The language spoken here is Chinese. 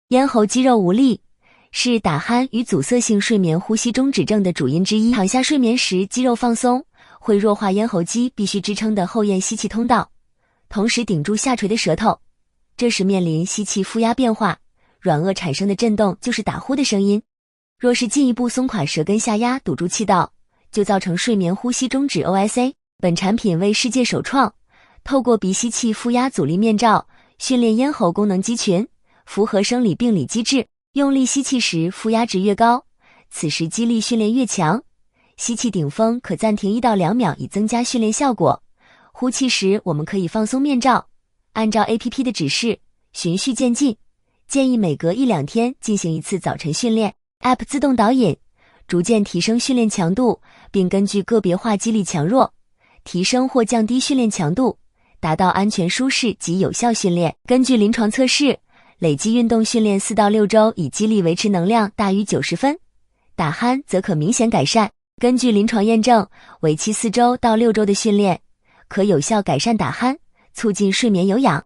咽喉肌肉无力是打鼾与阻塞性睡眠呼吸中止症的主因之一。躺下睡眠时，肌肉放松会弱化咽喉肌必须支撑的后咽吸气通道，同时顶住下垂的舌头。这时面临吸气负压变化，软腭产生的震动就是打呼的声音。若是进一步松垮舌根下压，堵住气道，就造成睡眠呼吸中止 OSA。本产品为世界首创，透过鼻吸气负压阻力面罩训练咽喉功能肌群，符合生理病理机制。用力吸气时负压值越高，此时肌力训练越强。吸气顶峰可暂停1到2秒以增加训练效果。呼气时我们可以放松面罩，按照 APP 的指示循序渐进，建议每隔1-2天进行一次早晨训练。App 自动导引，逐渐提升训练强度，并根据个别化肌力强弱，提升或降低训练强度，达到安全舒适及有效训练。根据临床测试，累计运动训练4到6周，以肌力维持能量大于90分，打鼾则可明显改善。根据临床验证，为期4周到6周的训练，可有效改善打鼾，促进睡眠有氧。